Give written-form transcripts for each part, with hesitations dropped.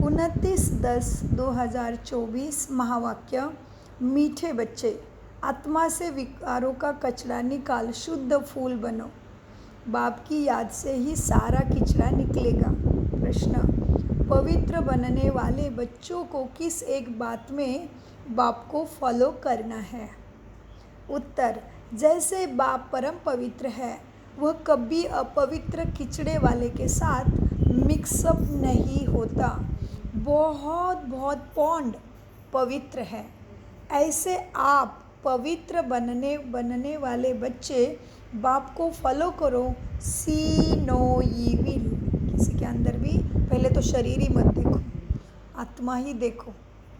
29/10/2024 महावाक्य। मीठे बच्चे, आत्मा से विकारों का कचरा निकाल, शुद्ध फूल बनो। बाप की याद से ही सारा कचरा निकलेगा। प्रश्न, पवित्र बनने वाले बच्चों को किस एक बात में बाप को फॉलो करना है? उत्तर, जैसे बाप परम पवित्र है, वह कभी अपवित्र किचड़े वाले के साथ मिक्सअप नहीं होता। बहुत बहुत पौंड पवित्र है। ऐसे आप पवित्र बनने वाले बच्चे बाप को फॉलो करो। सी नो ईविल। किसी के अंदर भी पहले तो शरीर ही मत देखो, आत्मा ही देखो।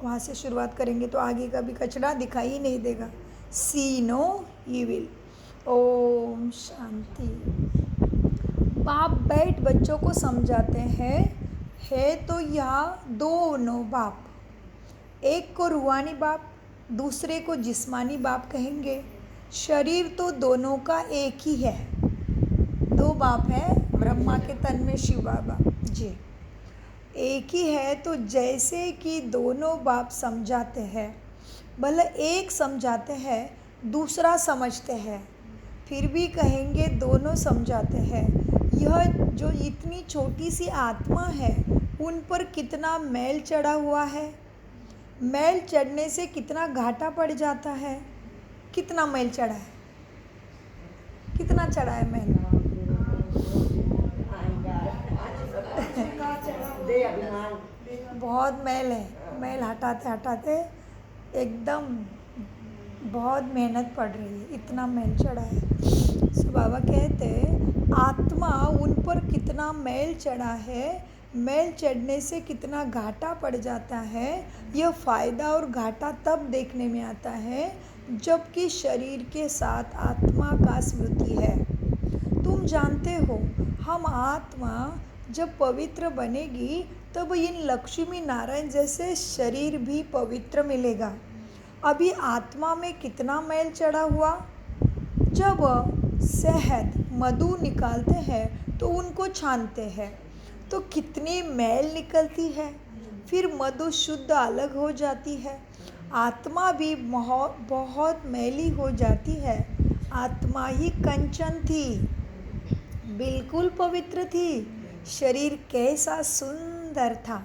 वहाँ से शुरुआत करेंगे तो आगे का भी कचरा दिखाई ही नहीं देगा। सी नो ईविल। ओम शांति। बाप बैठ बच्चों को समझाते हैं, है तो यह दोनों बाप, एक को रूहानी बाप, दूसरे को जिस्मानी बाप कहेंगे। शरीर तो दोनों का एक ही है। दो बाप है, ब्रह्मा के तन में शिव बाबा जी, एक ही है। तो जैसे कि दोनों बाप समझाते हैं, भले एक समझाते हैं, दूसरा समझते हैं, फिर भी कहेंगे दोनों समझाते हैं। यह जो इतनी छोटी सी आत्मा है, उन पर कितना मैल चढ़ा हुआ है। मैल चढ़ने से कितना घाटा पड़ जाता है। कितना मैल चढ़ा है, कितना चढ़ा है मैल? बहुत मैल है। मैल हटाते हटाते एकदम बहुत मेहनत पड़ रही है, इतना मैल चढ़ा है। सो बाबा कहते हैं, आत्मा उन पर कितना मैल चढ़ा है, मैल चढ़ने से कितना घाटा पड़ जाता है। यह फ़ायदा और घाटा तब देखने में आता है जबकि शरीर के साथ आत्मा का स्मृति है। तुम जानते हो, हम आत्मा जब पवित्र बनेगी तब इन लक्ष्मी नारायण जैसे शरीर भी पवित्र मिलेगा। अभी आत्मा में कितना मैल चढ़ा हुआ। जब शहद मधु निकालते हैं तो उनको छानते हैं तो कितनी मैल निकलती है, फिर मधु शुद्ध अलग हो जाती है। आत्मा भी बहुत मैली हो जाती है। आत्मा ही कंचन थी, बिल्कुल पवित्र थी। शरीर कैसा सुंदर था।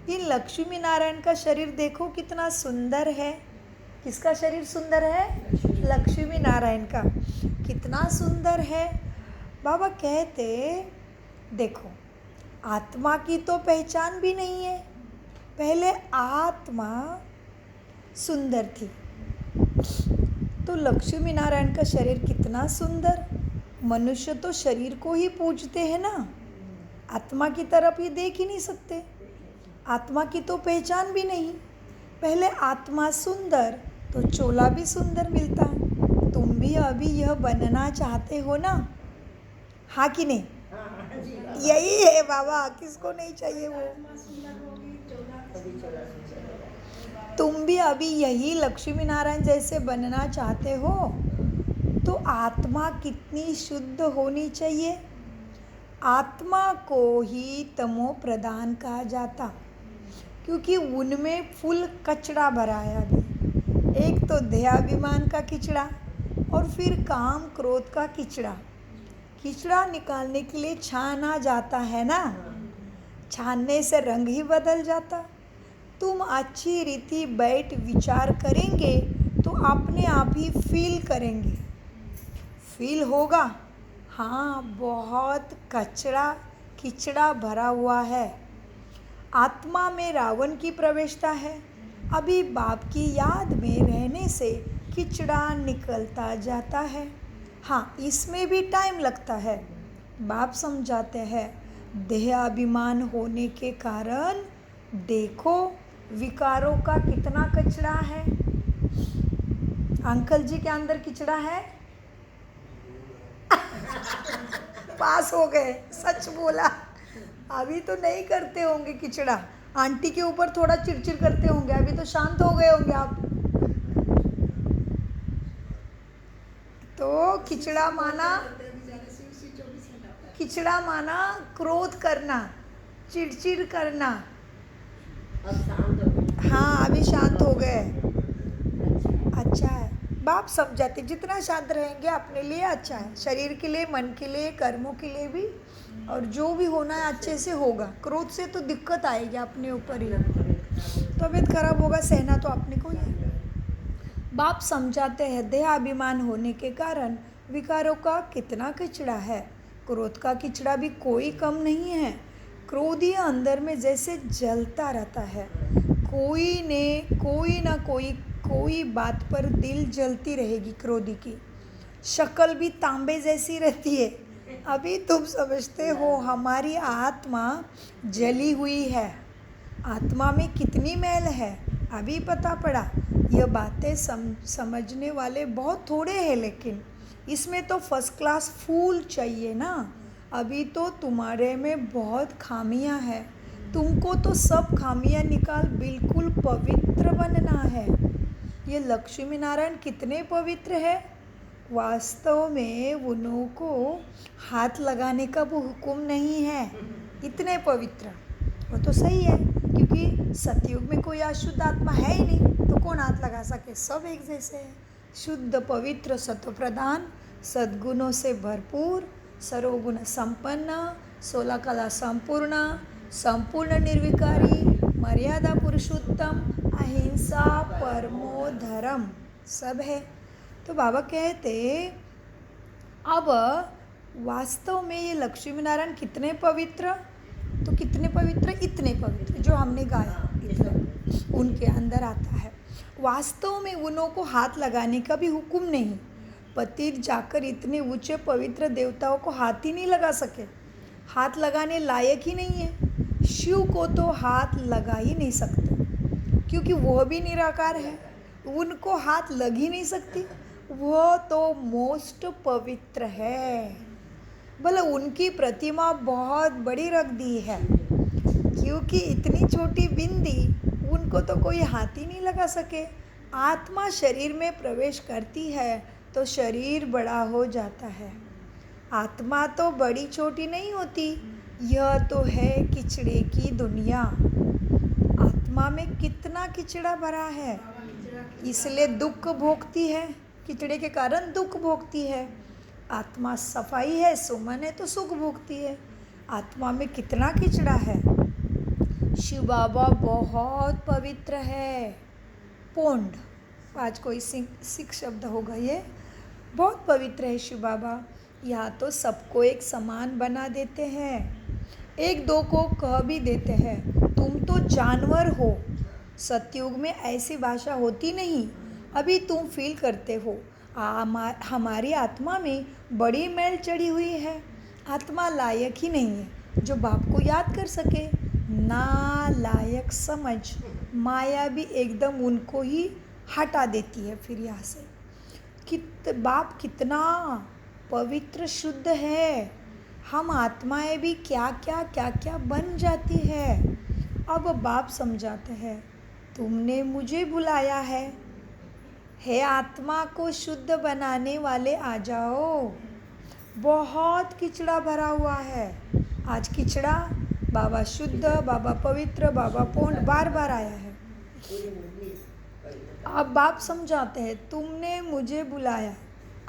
इन लक्ष्मी नारायण का शरीर देखो कितना सुंदर है। किसका शरीर सुंदर है? लक्ष्मी नारायण का। कितना सुंदर है। बाबा कहते, देखो, आत्मा की तो पहचान भी नहीं है। पहले आत्मा सुंदर थी, तो लक्ष्मी नारायण का शरीर कितना सुंदर। मनुष्य तो शरीर को ही पूजते हैं ना, आत्मा की तरफ ही देख ही नहीं सकते। आत्मा की तो पहचान भी नहीं। पहले आत्मा सुंदर तो चोला भी सुंदर मिलता। तुम भी अभी यह बनना चाहते हो ना? हाँ कि नहीं? यही है बाबा, किसको नहीं चाहिए वो। तुम भी अभी यही लक्ष्मी नारायण जैसे बनना चाहते हो, तो आत्मा कितनी शुद्ध होनी चाहिए। आत्मा को ही तमो प्रधान कहा जाता, क्योंकि उनमें फुल कचरा भरा है। अभी एक तो देहाभिमान का किचड़ा और फिर काम क्रोध का किचड़ा। किचड़ा निकालने के लिए छाना जाता है ना, छानने से रंग ही बदल जाता। तुम अच्छी रीति बैठ विचार करेंगे तो अपने आप ही फील करेंगे। फील होगा, हाँ बहुत किचड़ा भरा हुआ है। आत्मा में रावण की प्रवेशता है। अभी बाप की याद में रहने से किचड़ा निकलता जाता है। हाँ, इसमें भी टाइम लगता है। बाप समझाते हैं, देहाभिमान होने के कारण देखो विकारों का कितना कचरा है। अंकल जी के अंदर किचड़ा है। पास हो गए, सच बोला। अभी तो नहीं करते होंगे किचड़ा। आंटी के ऊपर थोड़ा चिड़चिड़ करते होंगे, अभी तो शांत हो गए होंगे आप। तो किचड़ा माना क्रोध करना, चिड़चिड़ करना, अब शांत हो गए। हाँ अभी शांत हो गए। अच्छा। अच्छा है। बाप समझाते जितना शांत रहेंगे अपने लिए अच्छा है, शरीर के लिए, मन के लिए, कर्मों के लिए भी, और जो भी होना है अच्छे से होगा। क्रोध से तो दिक्कत आएगी अपने ऊपर ही, तबीयत खराब होगा, सहना तो अपने को ही है। बाप समझाते हैं देहाभिमान होने के कारण विकारों का कितना किचड़ा है। क्रोध का किचड़ा भी कोई कम नहीं है। क्रोधी अंदर में जैसे जलता रहता है, कोई ना कोई बात पर दिल जलती रहेगी। क्रोधी की शक्ल भी तांबे जैसी रहती है। अभी तुम समझते हो हमारी आत्मा जली हुई है, आत्मा में कितनी मैल है अभी पता पड़ा। यह बातें समझने वाले बहुत थोड़े हैं, लेकिन इसमें तो फर्स्ट क्लास फूल चाहिए ना। अभी तो तुम्हारे में बहुत खामियां हैं, तुमको तो सब खामियां निकाल बिल्कुल पवित्र बनना है। ये लक्ष्मी नारायण कितने पवित्र है। वास्तव में उन्हों को हाथ लगाने का वो हुक्म नहीं है, इतने पवित्र। वो तो सही है, क्योंकि सतयुग में कोई अशुद्ध आत्मा है ही नहीं, तो कौन हाथ लगा सके, सब एक जैसे हैं। शुद्ध पवित्र सत्व प्रधान, सद्गुणों से भरपूर, सर्वगुण संपन्न, 16 कला संपूर्ण, संपूर्ण निर्विकारी, मर्यादा पुरुषोत्तम, अहिंसा परमो धर्म, सब है। तो बाबा कहते अब वास्तव में ये लक्ष्मी नारायण कितने पवित्र, तो कितने पवित्र, इतने पवित्र जो हमने गाया इतने उनके अंदर आता है। वास्तव में उन्हों को हाथ लगाने का भी हुक्म नहीं। पतित जाकर इतने ऊंचे पवित्र देवताओं को हाथ ही नहीं लगा सके, हाथ लगाने लायक ही नहीं है। शिव को तो हाथ लगा ही नहीं सकते, क्योंकि वह भी निराकार है, उनको हाथ लग ही नहीं सकती। वह तो मोस्ट पवित्र है, भले उनकी प्रतिमा बहुत बड़ी रख दी है, क्योंकि इतनी छोटी बिंदी उनको तो कोई हाथ ही नहीं लगा सके। आत्मा शरीर में प्रवेश करती है तो शरीर बड़ा हो जाता है। आत्मा तो बड़ी छोटी नहीं होती, यह तो है किचड़े की दुनिया। आत्मा में कितना किचड़ा भरा है, इसलिए दुख भोगती है, किचड़े के कारण दुख भोगती है। आत्मा सफाई है, सुमन है, तो सुख भोगती है। आत्मा में कितना किचड़ा है। शिव बाबा बहुत पवित्र है। पोंड, आज कोई सिख शब्द होगा, ये बहुत पवित्र है शिव बाबा। यहाँ तो सबको एक समान बना देते हैं, एक दो को कह भी देते हैं तुम तो जानवर हो। सतयुग में ऐसी भाषा होती नहीं, अभी तुम फील करते हो। हमारी आत्मा में बड़ी मैल चढ़ी हुई है। आत्मा लायक ही नहीं है जो बाप को याद कर सके। ना लायक समझ, माया भी एकदम उनको ही हटा देती है। फिर यहाँ से बाप कितना पवित्र शुद्ध है, हम आत्माएं भी क्या क्या बन जाती है। अब बाप समझाते हैं तुमने मुझे बुलाया है आत्मा को शुद्ध बनाने वाले आ जाओ। बहुत किचड़ा भरा हुआ है। आज किचड़ा बाबा शुद्ध, बाबा पवित्र, बाबा पूर्ण बार बार आया है। अब बाप समझाते हैं तुमने मुझे बुलाया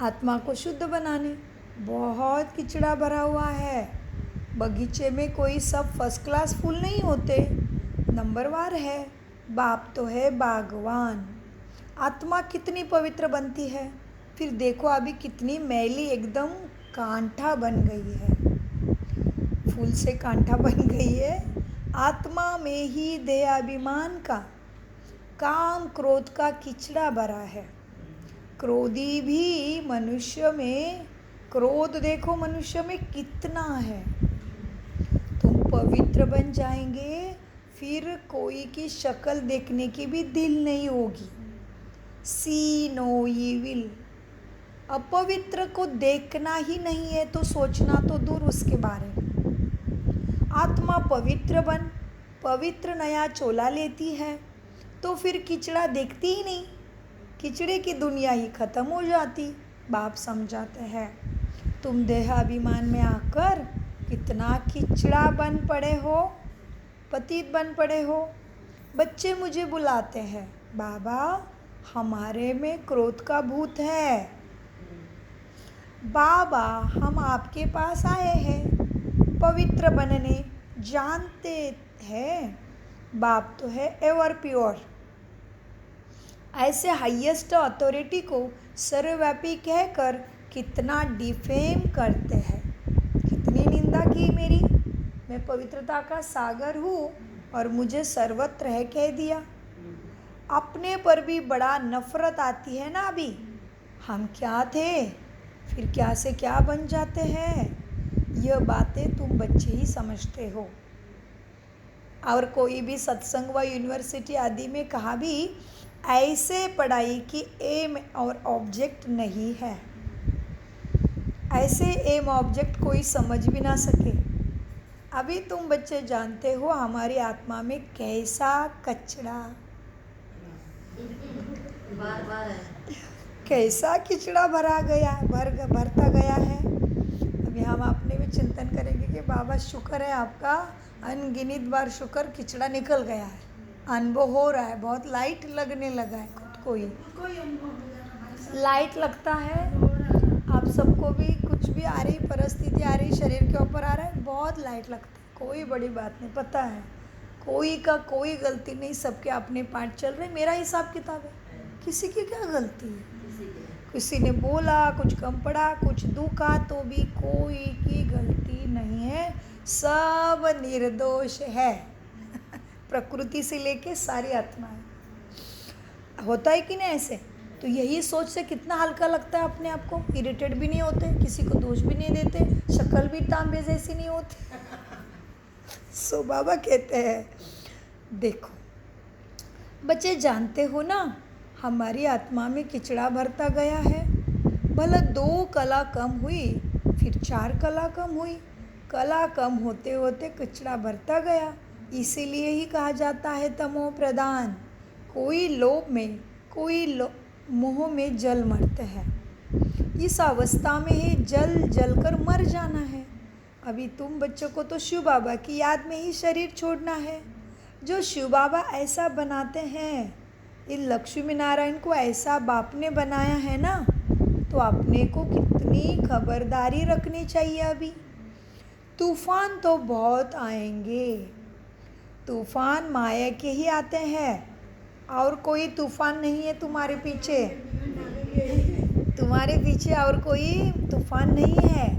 आत्मा को शुद्ध बनाने, बहुत किचड़ा भरा हुआ है। बगीचे में कोई सब फर्स्ट क्लास फूल नहीं होते, नंबरवार है। बाप तो है बागवान। आत्मा कितनी पवित्र बनती है, फिर देखो अभी कितनी मैली एकदम कांटा बन गई है, फूल से कांटा बन गई है। आत्मा में ही देहाभिमान का, काम क्रोध का किचड़ा भरा है। क्रोधी भी मनुष्य में, क्रोध देखो मनुष्य में कितना है। तुम पवित्र बन जाएंगे, फिर कोई की शक्ल देखने की भी दिल नहीं होगी। सी नो ईविल, अपवित्र को देखना ही नहीं है तो सोचना तो दूर उसके बारे में। आत्मा पवित्र नया चोला लेती है तो फिर किचड़ा देखती ही नहीं, किचड़े की दुनिया ही खत्म हो जाती। बाप समझाते हैं तुम देहाभिमान में आकर कितना किचड़ा बन पड़े हो, पतित बन पड़े हो। बच्चे मुझे बुलाते हैं, बाबा हमारे में क्रोध का भूत है, बाबा हम आपके पास आए हैं पवित्र बनने, जानते हैं बाप तो है एवर प्योर। ऐसे हाईएस्ट अथॉरिटी को सर्वव्यापी कहकर कितना डिफेम करते हैं, कितनी निंदा की मेरी। मैं पवित्रता का सागर हूँ और मुझे सर्वत्र है कह दिया। अपने पर भी बड़ा नफरत आती है ना। अभी हम क्या थे, फिर क्या से क्या बन जाते हैं। यह बातें तुम बच्चे ही समझते हो। और कोई भी सत्संग व यूनिवर्सिटी आदि में कहा भी ऐसे पढ़ाई की एम और ऑब्जेक्ट नहीं है। ऐसे एम ऑब्जेक्ट कोई समझ भी ना सके। अभी तुम बच्चे जानते हो हमारी आत्मा में कैसा कचरा, बार बार है, कैसा किचड़ा भरता गया है। अभी हम अपने भी चिंतन करेंगे कि बाबा शुक्र है आपका, अनगिनत बार शुक्र किचड़ा निकल गया है, अनुभव हो रहा है, बहुत लाइट लगने लगा है खुद को ही। लाइट लगता है आप सबको भी, कुछ भी आ रही परिस्थिति आ रही शरीर के ऊपर आ रहा है, बहुत लाइट लगता है। कोई बड़ी बात नहीं, पता है कोई का कोई गलती नहीं, सबके अपने पार्ट चल रहे। मेरा हिसाब किताब है, किसी की क्या गलती है। किसी ने बोला कुछ कम पड़ा, कुछ दुखा, तो भी कोई की गलती नहीं है, सब निर्दोष है। प्रकृति से लेके सारी आत्माएं। होता है कि नहीं ऐसे? तो यही सोच से कितना हल्का लगता है अपने आप को, इरिटेट भी नहीं होते, किसी को दोष भी नहीं देते, शक्ल भी तांबे जैसी नहीं होती। सो बाबा कहते हैं देखो बच्चे, जानते हो ना हमारी आत्मा में किचड़ा भरता गया है। भला 2 कला कम हुई, फिर 4 कला कम हुई, कला कम होते होते किचड़ा भरता गया। इसीलिए ही कहा जाता है तमो प्रधान। कोई लोभ में, कोई मोह में जल मरते हैं। इस अवस्था में ही जल जलकर मर जाना है। अभी तुम बच्चों को तो शिव बाबा की याद में ही शरीर छोड़ना है। जो शिव बाबा ऐसा बनाते हैं, इन लक्ष्मी नारायण को ऐसा बाप ने बनाया है ना, तो अपने को कितनी खबरदारी रखनी चाहिए। अभी तूफान तो बहुत आएंगे, तूफान माया के ही आते हैं, और कोई तूफान नहीं है तुम्हारे पीछे। तुम्हारे पीछे और कोई तूफान नहीं है।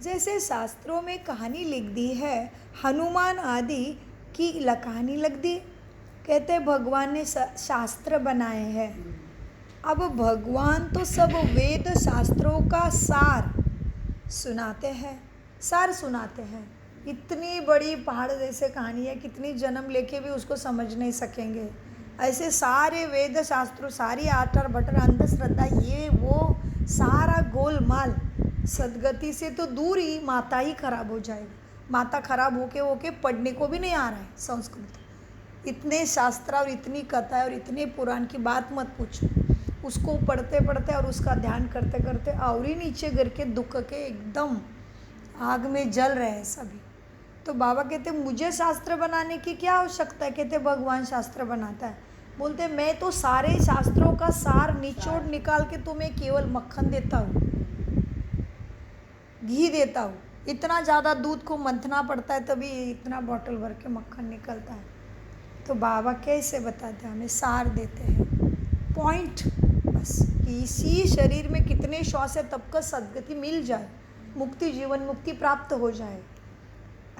जैसे शास्त्रों में कहानी लिख दी है, हनुमान आदि की कहानी लिख दी, कहते भगवान ने शास्त्र बनाए हैं। अब भगवान तो सब वेद शास्त्रों का सार सुनाते हैं, सार सुनाते हैं। इतनी बड़ी पहाड़ जैसे कहानी है, कितनी जन्म लेके भी उसको समझ नहीं सकेंगे। ऐसे सारे वेद शास्त्रों, सारी आटर बटर अंधश्रद्धा, ये वो सारा गोलमाल, सदगति से तो दूर ही माता ही खराब हो जाएगी। माता खराब होके पढ़ने को भी नहीं आ रहा है संस्कृत। इतने शास्त्र और इतनी कथा और इतने पुराण की बात मत पूछो। उसको पढ़ते पढ़ते और उसका ध्यान करते करते और ही नीचे गिर के दुख के एकदम आग में जल रहे हैं सभी। तो बाबा कहते मुझे शास्त्र बनाने की क्या आवश्यकता है। कहते भगवान शास्त्र बनाता है। बोलते मैं तो सारे शास्त्रों का सार निचोड़ निकाल के तुम्हें केवल मक्खन देता हूँ, घी देता हूँ। इतना ज़्यादा दूध को मंथना पड़ता है तभी इतना बॉटल भर के मक्खन निकलता है। तो बाबा कैसे बताते हैं, हमें सार देते हैं, पॉइंट बस कि इसी शरीर में कितने श्वास है तब का सद्गति मिल जाए, मुक्ति, जीवन मुक्ति प्राप्त हो जाए।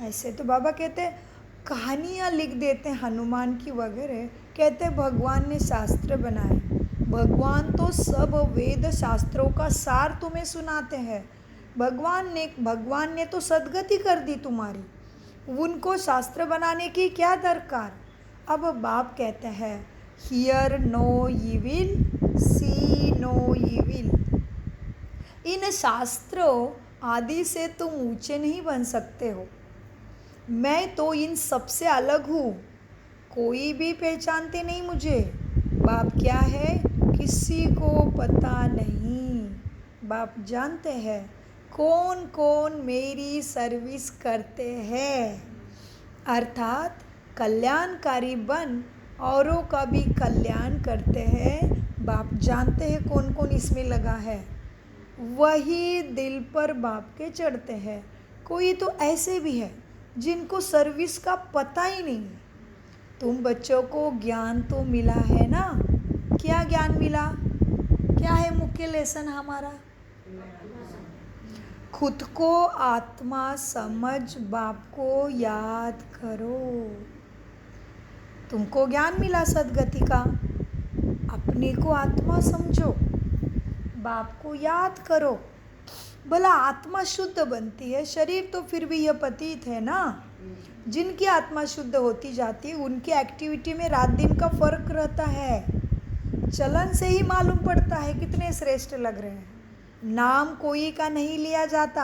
ऐसे तो बाबा कहते हैं कहानियाँ लिख देते हैं हनुमान की वगैरह। कहते भगवान ने शास्त्र बनाए, भगवान तो सब वेद शास्त्रों का सार तुम्हें सुनाते हैं। भगवान ने तो सद्गति कर दी तुम्हारी, उनको शास्त्र बनाने की क्या दरकार। अब बाप कहते हैं hear no evil, see no evil. इन शास्त्रों आदि से तुम ऊंचे नहीं बन सकते हो। मैं तो इन सबसे अलग हूँ, कोई भी पहचानते नहीं मुझे। बाप क्या है किसी को पता नहीं। बाप जानते हैं कौन कौन मेरी सर्विस करते हैं, अर्थात कल्याणकारी बन औरों का भी कल्याण करते हैं। बाप जानते हैं कौन कौन इसमें लगा है, वही दिल पर बाप के चढ़ते हैं। कोई तो ऐसे भी है जिनको सर्विस का पता ही नहीं है। तुम बच्चों को ज्ञान तो मिला है ना? क्या ज्ञान मिला? क्या है मुख्य लेसन हमारा? खुद को आत्मा समझ बाप को याद करो। तुमको ज्ञान मिला सदगति का, अपने को आत्मा समझो, बाप को याद करो। भला आत्मा शुद्ध बनती है, शरीर तो फिर भी यह पतित है ना। जिनकी आत्मा शुद्ध होती जाती है उनकी एक्टिविटी में रात दिन का फर्क रहता है। चलन से ही मालूम पड़ता है कितने श्रेष्ठ लग रहे हैं। नाम कोई का नहीं लिया जाता।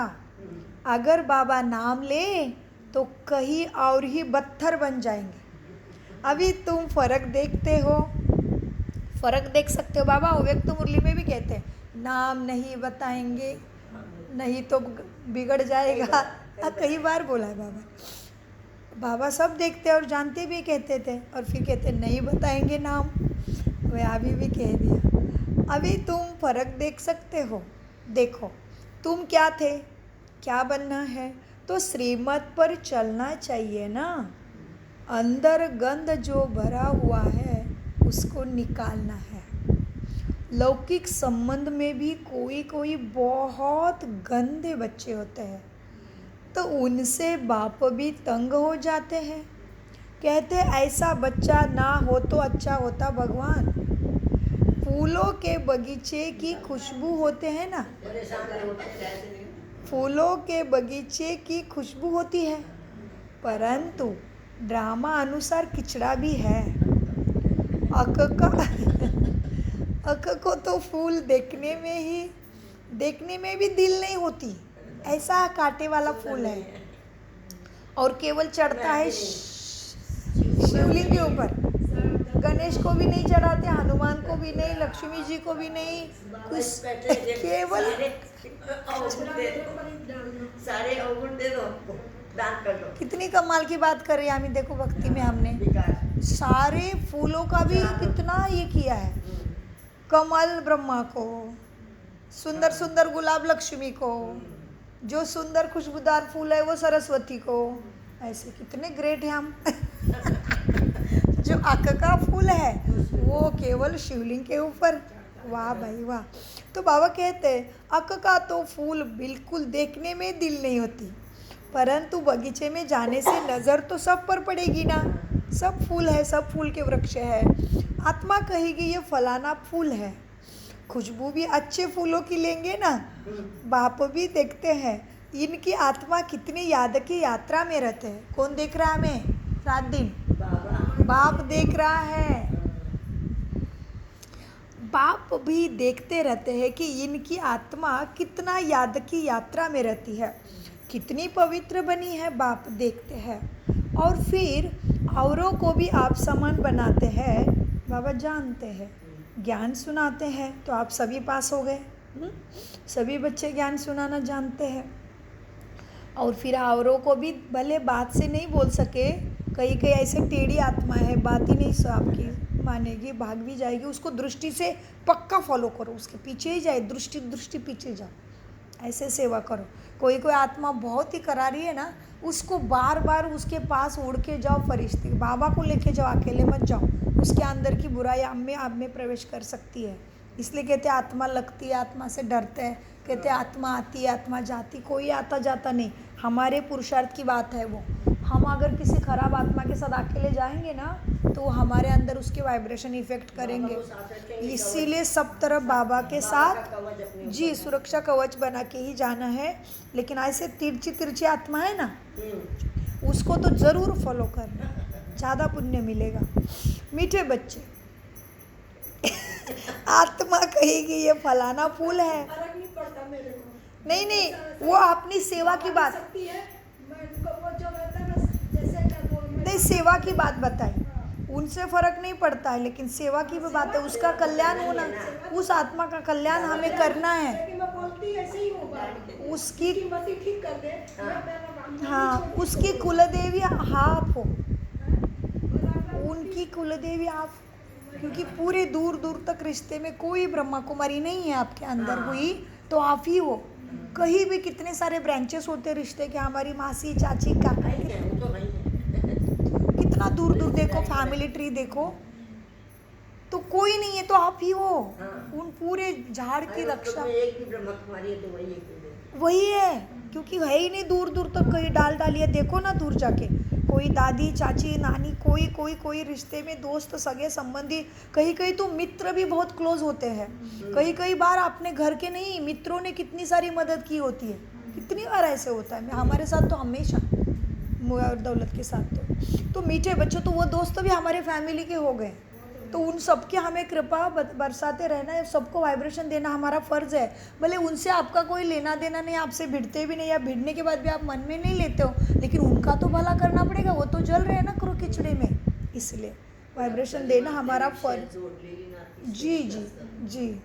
अगर बाबा नाम ले तो कहीं और ही बत्थर बन जाएंगे। अभी तुम फर्क देखते हो, फर्क देख सकते हो। बाबा व्यक्त मुरली में भी कहते हैं नाम नहीं बताएंगे नहीं तो बिगड़ जाएगा। कई बार बोला है बाबा। बाबा सब देखते और जानते भी कहते थे, और फिर कहते नहीं बताएंगे नाम। वह अभी भी कह दिया। अभी तुम फर्क देख सकते हो। देखो तुम क्या थे, क्या बनना है, तो श्रीमत पर चलना चाहिए ना। अंदर गंध जो भरा हुआ है उसको निकालना है। लौकिक संबंध में भी कोई कोई बहुत गंदे बच्चे होते हैं, तो उनसे बाप भी तंग हो जाते हैं। कहते ऐसा बच्चा ना हो तो अच्छा होता भगवान। फूलों के बगीचे की खुशबू होते हैं ना, फूलों के बगीचे की खुशबू होती है, परंतु ड्रामा अनुसार किचड़ा भी है। अक को तो फूल देखने में भी दिल नहीं होती, ऐसा कांटे वाला फूल है, और केवल चढ़ता है शिवलिंग के ऊपर। गणेश को भी नहीं चढ़ाते, हनुमान को भी नहीं, लक्ष्मी जी को भी नहीं, कुछ केवल सारे अवगुण दे दो, दान कर दो। कितनी कमाल की बात कर रही है हमें। देखो भक्ति में हमने सारे फूलों का भी कितना ये किया है। कमल ब्रह्मा को, सुंदर सुंदर गुलाब लक्ष्मी को, जो सुंदर खुशबूदार फूल है वो सरस्वती को। ऐसे कितने ग्रेट हैं हम। जो अक का फूल है वो केवल शिवलिंग के ऊपर। वाह भाई वाह। तो बाबा कहते हैं अक का तो फूल बिल्कुल देखने में दिल नहीं होती, परंतु बगीचे में जाने से नज़र तो सब पर पड़ेगी ना। सब फूल है, सब फूल के वृक्ष है। आत्मा कहेगी ये फलाना फूल है, खुशबू भी अच्छे फूलों की लेंगे ना। बाप भी देखते हैं इनकी आत्मा कितनी याद की यात्रा में रहते हैं। कौन देख रहा है हमें रात दिन? बाप देख रहा है। बाप भी देखते रहते हैं कि इनकी आत्मा कितना याद की यात्रा में रहती है, कितनी पवित्र बनी है। बाप देखते हैं और फिर औरों को भी आप समान बनाते हैं। बाबा जानते हैं, ज्ञान सुनाते हैं तो आप सभी पास हो गए। सभी बच्चे ज्ञान सुनाना जानते हैं। और फिर औरों को भी भले बात से नहीं बोल सके, कई कई ऐसे टेढ़ी आत्मा है, बात ही नहीं आपकी मानेगी, भाग भी जाएगी। उसको दृष्टि से पक्का फॉलो करो, उसके पीछे ही जाए, दृष्टि पीछे जाओ, ऐसे सेवा करो। कोई कोई आत्मा बहुत ही करारी है ना, उसको बार बार उसके पास उड़ के जाओ। फरिश्ते बाबा को लेके जाओ, अकेले मत जाओ। उसके अंदर की बुराई आप में प्रवेश कर सकती है। इसलिए कहते हैं आत्मा लगती है, आत्मा से डरते हैं। कहते हैं आत्मा आती है, आत्मा जाती, कोई आता जाता नहीं। हमारे पुरुषार्थ की बात है वो। हम अगर किसी खराब आत्मा के साथ अकेले जाएंगे ना तो हमारे अंदर उसके वाइब्रेशन इफेक्ट करेंगे। इसीलिए सब तरफ बाबा के साथ जी सुरक्षा कवच बना के ही जाना है। लेकिन ऐसे तिरछी आत्मा है ना, उसको तो ज़रूर फॉलो करना, ज़्यादा पुण्य मिलेगा। मीठे बच्चे, आत्मा कहेगी ये फलाना फूल है, फर्क नहीं पड़ता मेरे को। नहीं वो अपनी सेवा की बात नहीं, सेवा की बात बताई, उनसे फर्क नहीं पड़ता है, लेकिन सेवा की भी बात है। उसका कल्याण होना, उस आत्मा का कल्याण हमें करना है। उसकी ठीक कर दे। हाँ, उसकी कुलदेवी आप हो, उनकी कुलदेवी आप, क्योंकि पूरे दूर दूर तक रिश्ते में कोई ब्रह्मा कुमारी नहीं है आपके अंदर हुई तो आप ही हो। कहीं भी कितने सारे ब्रांचेस होते हैं रिश्ते के, हमारी मासी चाची काका, नहीं है, वो तो नहीं है। कितना दूर दूर देखो, फैमिली ट्री देखो, तो कोई नहीं है तो आप ही हो। हाँ। उन पूरे झाड़ की अरे रक्षा उसमें एक भी ब्रह्मा कुमारी है तो वही एक ही वही है, क्योंकि है ही नहीं दूर दूर तक, कहीं डाल डालिए देखो ना दूर जाके, कोई दादी चाची नानी, कोई कोई कोई रिश्ते में दोस्त सगे संबंधी, कहीं कहीं तो मित्र भी बहुत क्लोज होते हैं। कई कई बार अपने घर के नहीं, मित्रों ने कितनी सारी मदद की होती है, कितनी बार ऐसे होता है। हमारे साथ तो हमेशा, और दौलत के साथ तो मीठे बच्चों तो वो दोस्त भी हमारे फैमिली के हो गए। तो उन सबके हमें कृपा बरसाते रहना है, सबको वाइब्रेशन देना हमारा फ़र्ज़ है। भले उनसे आपका कोई लेना देना नहीं, आपसे भिड़ते भी नहीं, या भिड़ने के बाद भी आप मन में नहीं लेते हो, लेकिन उनका तो भला करना पड़ेगा, वो तो जल रहे हैं ना क्रो खिचड़े में, इसलिए वाइब्रेशन देना हमारा फ़र्ज। जी जी जी।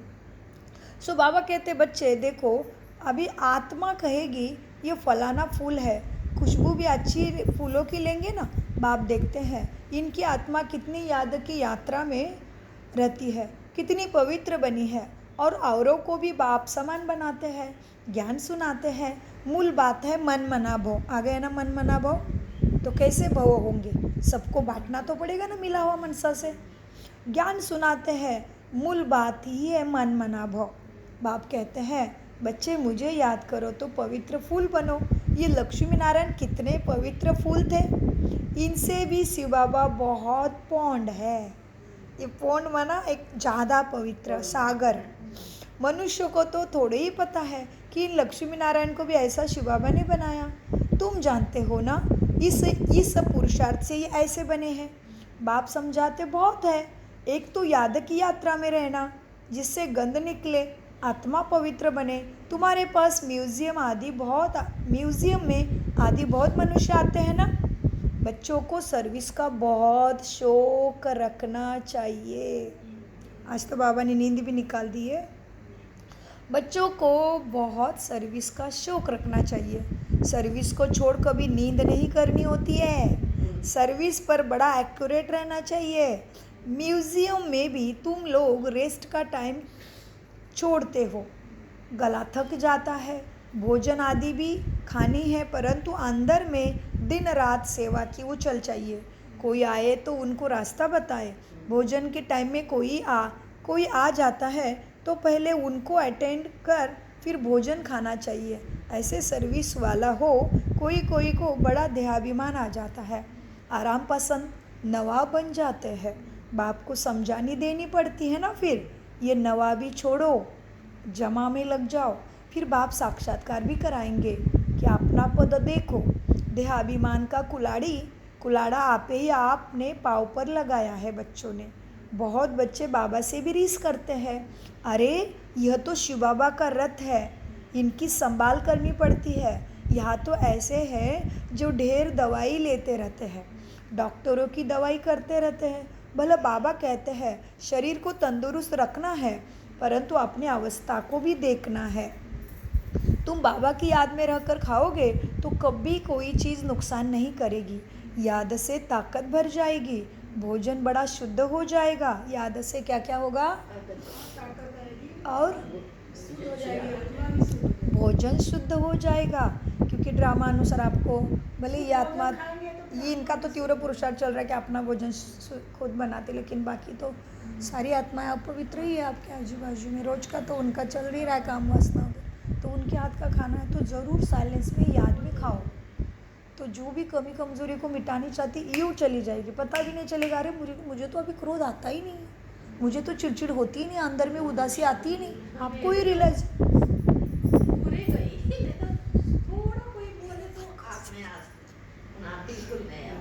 सो बाबा कहते बच्चे देखो, अभी आत्मा कहेगी ये फलाना फूल है, खुशबू भी अच्छी फूलों की लेंगे ना, बाप देखते हैं इनकी आत्मा कितनी याद की यात्रा में रहती है, कितनी पवित्र बनी है, और औरों को भी बाप समान बनाते हैं, ज्ञान सुनाते हैं। मूल बात है मन मना भव, आ गया ना मन मना भव, तो कैसे भव होंगे, सबको बांटना तो पड़ेगा ना मिला हुआ मनसा से। ज्ञान सुनाते हैं, मूल बात ही है मन मना भव। बाप कहते हैं बच्चे मुझे याद करो तो पवित्र फूल बनो। ये लक्ष्मी नारायण कितने पवित्र फूल थे, इनसे भी शिव बाबा बहुत पौंड है। ये पौंड माना एक ज़्यादा पवित्र सागर। मनुष्य को तो थोड़े ही पता है कि इन लक्ष्मी नारायण को भी ऐसा शिव बाबा ने बनाया। तुम जानते हो ना, इस पुरुषार्थ से ये ऐसे बने हैं। बाप समझाते बहुत है, एक तो याद की यात्रा में रहना जिससे गंध निकले, आत्मा पवित्र बने। तुम्हारे पास म्यूज़ियम में आदि बहुत मनुष्य आते हैं ना। बच्चों को सर्विस का बहुत शौक रखना चाहिए। आज तो बाबा ने नींद भी निकाल दी है। बच्चों को बहुत सर्विस का शौक रखना चाहिए। सर्विस को छोड़ कभी नींद नहीं करनी होती है। सर्विस पर बड़ा एक्यूरेट रहना चाहिए। म्यूज़ियम में भी तुम लोग रेस्ट का टाइम छोड़ते हो, गला थक जाता है, भोजन आदि भी खानी है, परंतु अंदर में दिन रात सेवा की उछल चाहिए। कोई आए तो उनको रास्ता बताए। भोजन के टाइम में कोई आ जाता है तो पहले उनको अटेंड कर फिर भोजन खाना चाहिए। ऐसे सर्विस वाला हो, कोई को बड़ा देहाभिमान आ जाता है, आराम पसंद नवाब बन जाते हैं। बाप को समझानी देनी पड़ती है ना, फिर ये नवाबी छोड़ो, जमा में लग जाओ, फिर बाप साक्षात्कार भी कराएंगे कि अपना पद देखो। देहाभिमान का कुलाड़ा आपे ही आपने पाँव पर लगाया है बच्चों ने। बहुत बच्चे बाबा से भी रीस करते हैं, अरे यह तो शिव बाबा का रथ है, इनकी संभाल करनी पड़ती है। यहाँ तो ऐसे हैं जो ढेर दवाई लेते रहते हैं, डॉक्टरों की दवाई करते रहते हैं। भला बाबा कहते हैं शरीर को तंदुरुस्त रखना है, परंतु अपनी अवस्था को भी देखना है। तुम बाबा की याद में रहकर खाओगे तो कभी कोई चीज़ नुकसान नहीं करेगी। याद से ताकत भर जाएगी, भोजन बड़ा शुद्ध हो जाएगा। याद से क्या क्या होगा, और भोजन शुद्ध हो जाएगा, क्योंकि ड्रामा अनुसार आपको भले ये आत्मा, ये इनका तो तीव्र पुरुषार्थ चल रहा है कि अपना भोजन खुद बनाते, लेकिन बाकी तो सारी आत्माएं अपवित्र ही है आपके आजू बाजू में। रोज का तो उनका चल ही रहा है काम वासना, तो उनके हाथ का खाना है तो ज़रूर साइलेंस में याद में खाओ। तो जो भी कमी कमज़ोरी को मिटानी चाहती यूँ चली जाएगी, पता भी नहीं चलेगा। अरे मुझे तो अभी क्रोध आता ही नहीं है, मुझे तो चिड़चिड़ होती ही नहीं, अंदर में उदासी आती ही नहीं, आपको ही रियलाइज।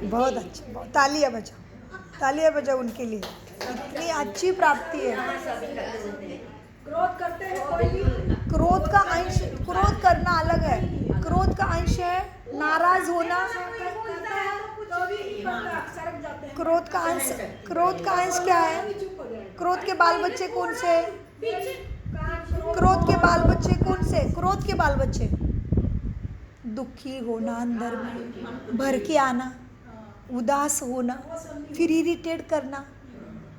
बहुत अच्छा, बहुत तालियां बजाओ उनके लिए, इतनी अच्छी प्राप्ति है। क्रोध करते हैं कोई भी, क्रोध का अंश, क्रोध करना अलग है, क्रोध का अंश है नाराज होना। क्रोध का अंश क्या है? क्रोध के बाल बच्चे कौन से? क्रोध के बाल बच्चे कौन से? क्रोध के बाल बच्चे दुखी होना, अंदर में भर के आना, उदास होना, फिर इरिटेट करना,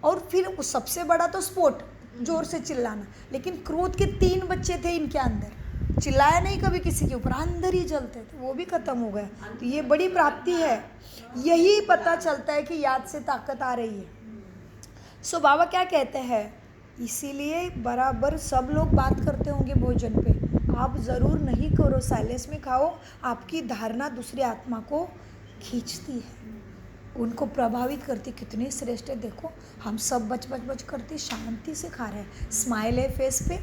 और फिर सबसे बड़ा तो स्पोर्ट, जोर से चिल्लाना। लेकिन क्रोध के 3 बच्चे थे इनके अंदर, चिल्लाया नहीं कभी किसी के ऊपर, अंदर ही जलते थे, वो भी खत्म हो गया। तो ये बड़ी प्राप्ति है। यही पता चलता है कि याद से ताकत आ रही है। सो बाबा क्या कहते हैं, इसीलिए बराबर सब लोग बात करते होंगे भोजन पे, आप ज़रूर नहीं करो, साइलेंस में खाओ। आपकी धारणा दूसरी आत्मा को खींचती है, उनको प्रभावित करती। कितने श्रेष्ठ है, देखो हम सब बच करते शांति से खा रहे हैं, स्माइल है फेस पे,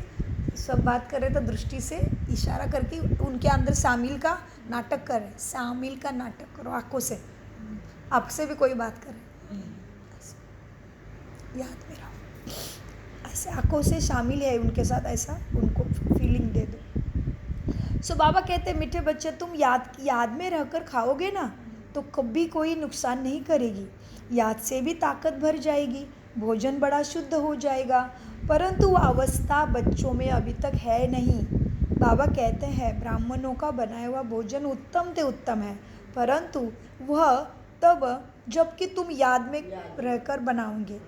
सब बात कर रहे तो दृष्टि से इशारा करके उनके अंदर शामिल का नाटक कर रहे। शामिल का नाटक करो आंखों से, आपसे भी कोई बात करे, याद में रहो, ऐसे आंखों से शामिल है उनके साथ, ऐसा उनको फीलिंग दे दो। सो बाबा कहते हैं मीठे बच्चे, तुम याद में रहकर खाओगे ना तो कभी कोई नुकसान नहीं करेगी, याद से भी ताकत भर जाएगी, भोजन बड़ा शुद्ध हो जाएगा। परंतु वो अवस्था बच्चों में अभी तक है नहीं। बाबा कहते हैं ब्राह्मणों का बनाया हुआ भोजन उत्तम से उत्तम है, परंतु वह तब जबकि तुम याद में रहकर बनाओगे।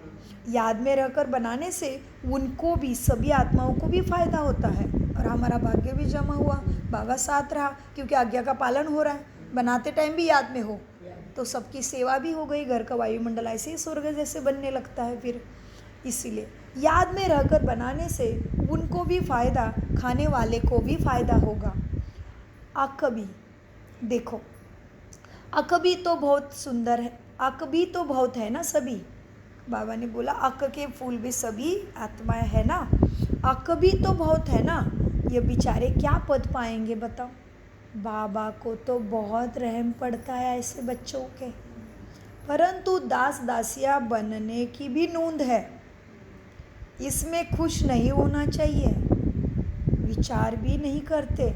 याद में रहकर बनाने से उनको भी, सभी आत्माओं को भी फायदा होता है, और हमारा भाग्य भी जमा हुआ, बाबा साथ रहा, क्योंकि आज्ञा का पालन हो रहा है। बनाते टाइम भी याद में हो तो सबकी सेवा भी हो गई, घर का वायुमंडल ऐसे ही स्वर्ग जैसे बनने लगता है फिर। इसीलिए याद में रहकर बनाने से उनको भी फ़ायदा, खाने वाले को भी फ़ायदा होगा। अकबी देखो, अकबी तो बहुत सुंदर है, अकबी तो बहुत है ना सभी। बाबा ने बोला अक के फूल भी सभी आत्माएं है ना, अकबी तो बहुत है ना, ये बेचारे क्या पद पाएंगे बताओ। बाबा को तो बहुत रहम पड़ता है ऐसे बच्चों के, परंतु दास दासिया बनने की भी नूंद है, इसमें खुश नहीं होना चाहिए। विचार भी नहीं करते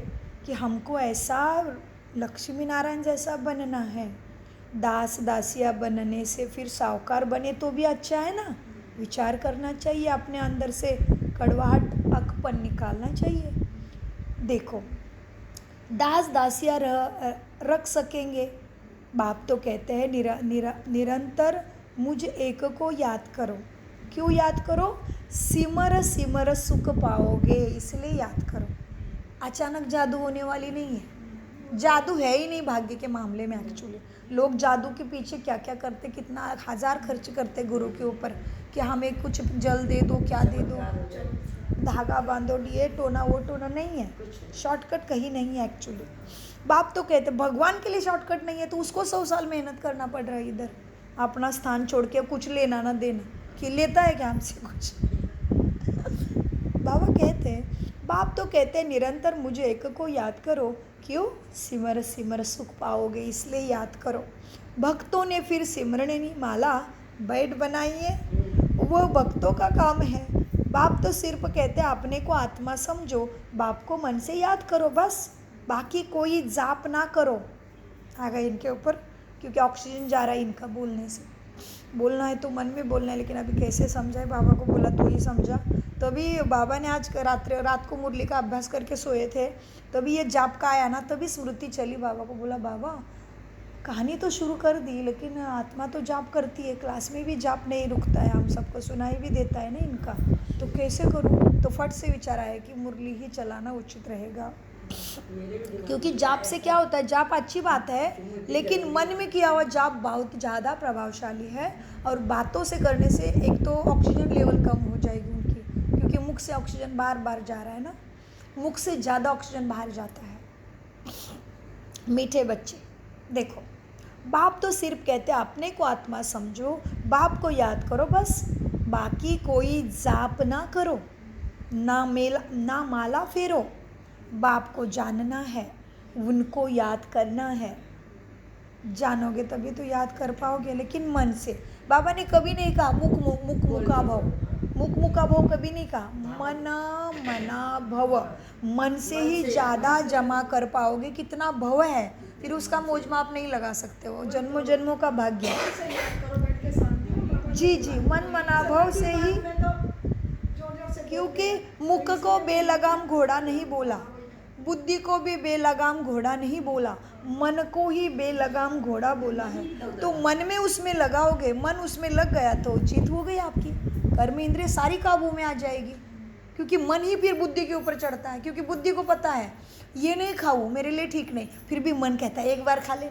कि हमको ऐसा लक्ष्मी नारायण जैसा बनना है। दास दासिया बनने से फिर साहूकार बने तो भी अच्छा है ना। विचार करना चाहिए, अपने अंदर से कड़वाहट अकपन निकालना चाहिए। देखो दास दासिया रख सकेंगे। बाप तो कहते हैं निरंतर मुझ एक को याद करो। क्यों याद करो? सिमर सिमर सुख पाओगे, इसलिए याद करो। अचानक जादू होने वाली नहीं है, जादू है ही नहीं भाग्य के मामले में। एक्चुअली लोग जादू के पीछे क्या क्या करते, कितना 1000 खर्च करते गुरु के ऊपर कि हमें कुछ जल दे दो, क्या दे दो, धागा बांधो, ये टोना वो टोना, नहीं है। शॉर्टकट कहीं नहीं है एक्चुअली। बाप तो कहते भगवान के लिए शॉर्टकट नहीं है, तो उसको 100 साल मेहनत करना पड़ रहा है इधर, अपना स्थान छोड़ के, कुछ लेना ना देना, कि लेता है क्या हमसे कुछ। बाबा कहते बाप तो कहते निरंतर मुझे एक को याद करो। क्यों? सिमर सिमर सुख पाओगे, इसलिए याद करो। भक्तों ने फिर सिमरनी माला बैठ बनाई है, वो भक्तों का काम है। बाप तो सिर्फ कहते अपने को आत्मा समझो, बाप को मन से याद करो बस, बाकी कोई जाप ना करो। आ गए इनके ऊपर, क्योंकि ऑक्सीजन जा रहा है इनका बोलने से। बोलना है तो मन में बोलना है, लेकिन अभी कैसे समझाए, बाबा को बोला तो ही समझा। तभी बाबा ने आज रात को मुरली का अभ्यास करके सोए थे, तभी ये जाप का आया ना, तभी स्मृति चली। बाबा को बोला बाबा कहानी तो शुरू कर दी, लेकिन आत्मा तो जाप करती है, क्लास में भी जाप नहीं रुकता है, हम सबको सुनाई भी देता है ना इनका, तो कैसे करूँ? तो फट से विचार आया कि मुरली ही चलाना उचित रहेगा। क्योंकि जाप से क्या होता है, जाप अच्छी बात है, लेकिन मन में किया हुआ जाप बहुत ज़्यादा प्रभावशाली है। और बातों से करने से एक तो ऑक्सीजन लेवल कम हो जाएगी उनकी, क्योंकि मुख से ऑक्सीजन बार बार जा रहा है ना, मुख से ज़्यादा ऑक्सीजन बाहर जाता है। मीठे बच्चे देखो, बाप तो सिर्फ कहते अपने को आत्मा समझो, बाप को याद करो बस, बाकी कोई जाप ना करो, ना माला फेरो। बाप को जानना है, उनको याद करना है। जानोगे तभी तो याद कर पाओगे, लेकिन मन से। बाबा ने कभी नहीं कहा मुका भव, कभी नहीं कहा। मना भव, मन से ही ज़्यादा जमा कर पाओगे। कितना भव है फिर उसका मोज माप नहीं लगा सकते हो, जन्मों जन्मों का भाग्य। जी मन मना भव से ही, क्योंकि मुख को बेलगाम घोड़ा नहीं बोला, बुद्धि को भी बेलगाम घोड़ा नहीं बोला, मन को ही बेलगाम घोड़ा बोला है। तो मन में उसमें लगाओगे, मन उसमें लग गया तो जीत हो गई आपकी, कर्म इंद्रिय सारी काबू में आ जाएगी। क्योंकि मन ही फिर बुद्धि के ऊपर चढ़ता है, क्योंकि बुद्धि को पता है ये नहीं खाऊं, मेरे लिए ठीक नहीं, फिर भी मन कहता है एक बार खा ले।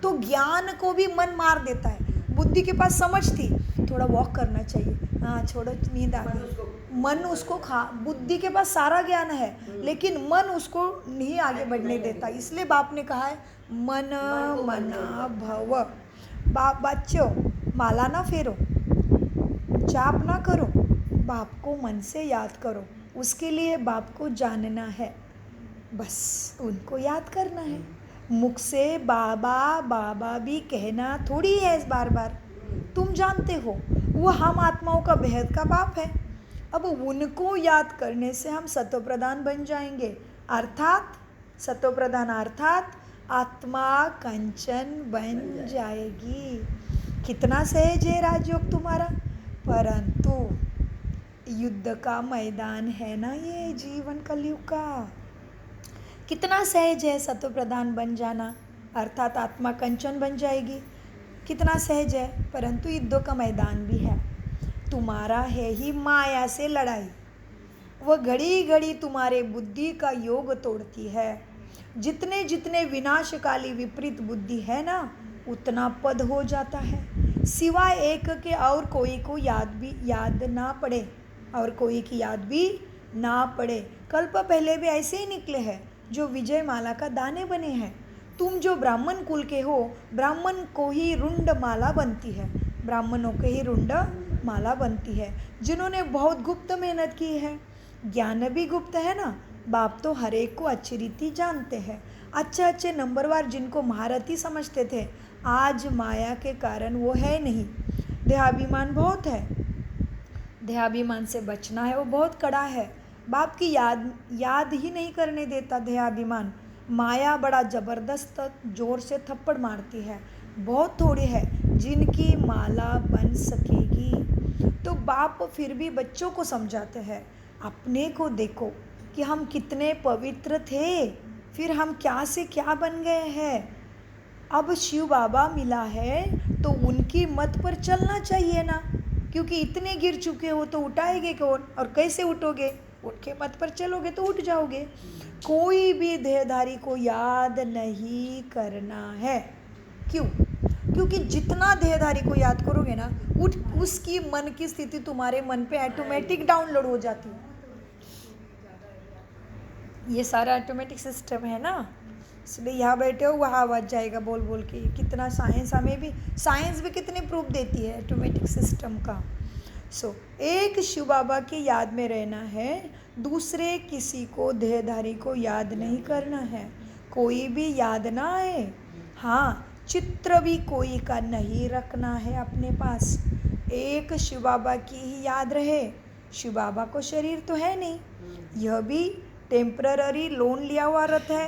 तो ज्ञान को भी मन मार देता है। बुद्धि के पास समझ थी थोड़ा वॉक करना चाहिए, हाँ छोड़ो नींद आ गई, मन उसको खा, बुद्धि के पास सारा ज्ञान है लेकिन मन उसको नहीं आगे बढ़ने देता। इसलिए बाप ने कहा है मन मना भव। बच्चों माला ना फेरो, जाप ना करो, बाप को मन से याद करो। उसके लिए बाप को जानना है, बस उनको याद करना है। मुख से बाबा बाबा भी कहना थोड़ी है इस बार बार, तुम जानते हो वो हम आत्माओं का बेहद का बाप है। अब उनको याद करने से हम सत्व प्रधान बन जाएंगे, अर्थात सत्व प्रधान अर्थात आत्मा कंचन बन जाएगी। कितना सहज है राजयोग तुम्हारा, परंतु युद्ध का मैदान है ना ये जीवन कलयुग का। कितना सहज है सत्व प्रधान बन जाना, अर्थात आत्मा कंचन बन जाएगी, कितना सहज है, परंतु युद्ध का मैदान भी है। तुम्हारा है ही माया से लड़ाई, वह घड़ी घड़ी तुम्हारे बुद्धि का योग तोड़ती है। जितने जितने विनाशकाली विपरीत बुद्धि है ना, उतना पद हो जाता है। सिवाय एक के और कोई को याद ना पड़े, और कोई की याद भी ना पड़े। कल्प पहले भी ऐसे ही निकले हैं जो विजय माला का दाने बने हैं। तुम जो ब्राह्मण कुल के हो, ब्राह्मण को ही रुंड माला बनती है, ब्राह्मणों के ही रुंड माला बनती है, जिन्होंने बहुत गुप्त मेहनत की है। ज्ञान भी गुप्त है ना, बाप तो हर एक को अच्छी रीति जानते हैं। अच्छे अच्छे नंबरवार जिनको महारथी समझते थे, आज माया के कारण वो है नहीं। देहाभिमान बहुत है, देहाभिमान से बचना है, वो बहुत कड़ा है। बाप की याद ही नहीं करने देता देहाभिमान। माया बड़ा ज़बरदस्त जोर से थप्पड़ मारती है, बहुत थोड़े हैं जिनकी माला बन सकेगी। तो बाप फिर भी बच्चों को समझाते हैं, अपने को देखो कि हम कितने पवित्र थे, फिर हम क्या से क्या बन गए हैं। अब शिव बाबा मिला है तो उनकी मत पर चलना चाहिए ना, क्योंकि इतने गिर चुके हो तो उठाएंगे कौन, और कैसे उठोगे, उठ के मत पर चलोगे तो उठ जाओगे। कोई भी देहधारी को याद नहीं करना है। क्यों? क्योंकि जितना देहधारी को याद करोगे ना, उसकी मन की स्थिति तुम्हारे मन पे ऑटोमेटिक डाउनलोड हो जाती है। ये सारा ऑटोमेटिक सिस्टम है ना, इसलिए यहाँ बैठे हो वहाँ आवाज जाएगा बोल बोल के। कितना साइंस भी कितने प्रूफ देती है ऑटोमेटिक सिस्टम का। एक शिव बाबा की याद में रहना है, दूसरे किसी को देहधारी को याद नहीं करना है। कोई भी याद ना आए, हाँ चित्र भी कोई का नहीं रखना है अपने पास। एक शिव बाबा की ही याद रहे। शिव बाबा को शरीर तो है नहीं, यह भी टेम्पररी लोन लिया हुआ रथ है।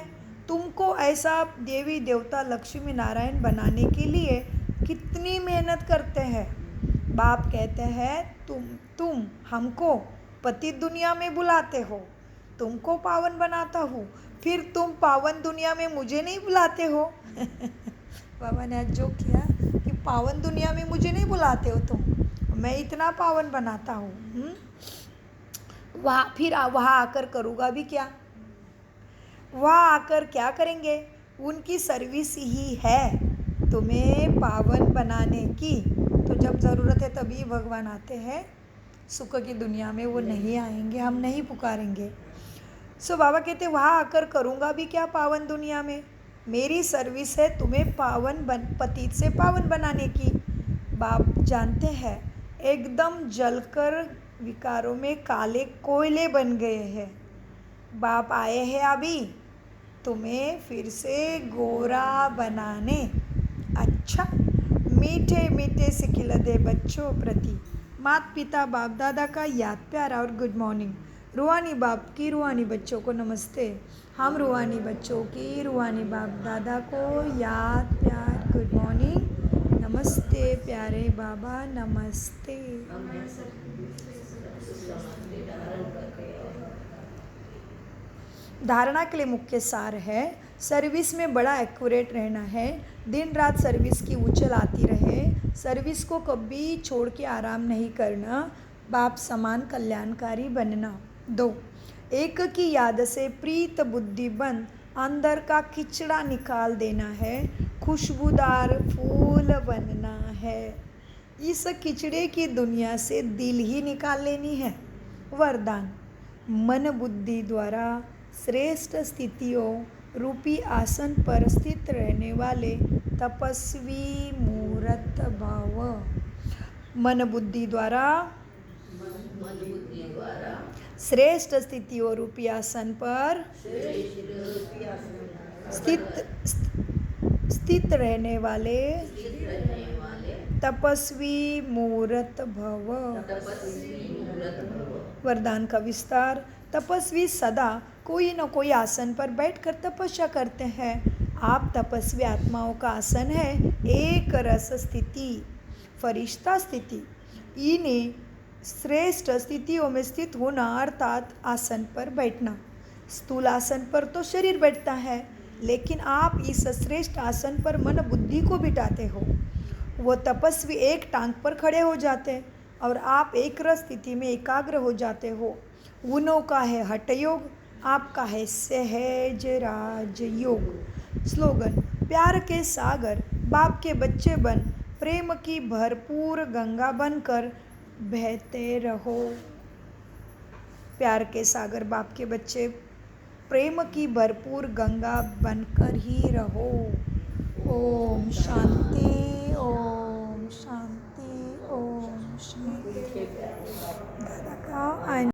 तुमको ऐसा देवी देवता लक्ष्मी नारायण बनाने के लिए कितनी मेहनत करते हैं। बाप कहते हैं तुम हमको पतित दुनिया में बुलाते हो, तुमको पावन बनाता हूँ, फिर तुम पावन दुनिया में मुझे नहीं बुलाते हो। बाबा ने आज जो किया कि पावन दुनिया में मुझे नहीं बुलाते हो तुम, मैं इतना पावन बनाता हूँ। वहाँ आकर करूँगा भी क्या, वहाँ आकर क्या करेंगे, उनकी सर्विस ही है तुम्हें पावन बनाने की। तो जब ज़रूरत है तभी भगवान आते हैं, सुख की दुनिया में वो नहीं आएंगे, हम नहीं पुकारेंगे। बाबा कहते वहाँ आकर करूँगा भी क्या पावन दुनिया में, मेरी सर्विस है तुम्हें पतित से पावन बनाने की। बाप जानते हैं एकदम जलकर विकारों में काले कोयले बन गए हैं। बाप आए हैं अभी तुम्हें फिर से गोरा बनाने। अच्छा मीठे मीठे से खिला दे बच्चों प्रति माता पिता बाप दादा का याद प्यार और गुड मॉर्निंग। रूहानी बाप की रूहानी बच्चों को नमस्ते। हम रूहानी बच्चों की रूहानी बाप दादा को याद प्यार गुड मॉर्निंग नमस्ते। प्यारे बाबा नमस्ते। धारणा के लिए मुख्य सार है, सर्विस में बड़ा एक्यूरेट रहना है, दिन रात सर्विस की उछल आती रहे, सर्विस को कभी छोड़ के आराम नहीं करना, बाप समान कल्याणकारी बनना। 2. एक की याद से प्रीत बुद्धि बंद अंदर का किचड़ा निकाल देना है, खुशबूदार फूल बनना है। इस किचड़े की दुनिया से दिल ही निकाल लेनी है। वरदान, मन बुद्धि द्वारा श्रेष्ठ स्थितियों रूपी आसन पर स्थित रहने वाले तपस्वी मूर्त भाव। मन बुद्धि द्वारा श्रेष्ठ स्थितियों रूपी आसन पर स्थित रहने वाले तपस्वी मूर्त भव। वरदान का विस्तार, तपस्वी सदा कोई न कोई आसन पर बैठकर तपस्या करते हैं। आप तपस्वी आत्माओं का आसन है एक रस स्थिति, फरिश्ता स्थिति। इन्हें श्रेष्ठ स्थितियों में स्थित होना अर्थात आसन पर बैठना। स्थूल आसन पर तो शरीर बैठता है, लेकिन आप इस श्रेष्ठ आसन पर मन बुद्धि को बिठाते हो। वो तपस्वी एक टांग पर खड़े हो जाते और आप एक रस स्थिति में एकाग्र हो जाते हो। उनों का है हठ योग, आपका है सहज राज योग। स्लोगन, प्यार के सागर बाप के बच्चे बन, प्रेम की भरपूर गंगा बनकर बहते रहो। प्यार के सागर बाप के बच्चे प्रेम की भरपूर गंगा बनकर ही रहो। ओम शांति, ओम शांति, ओम शांति। दादा का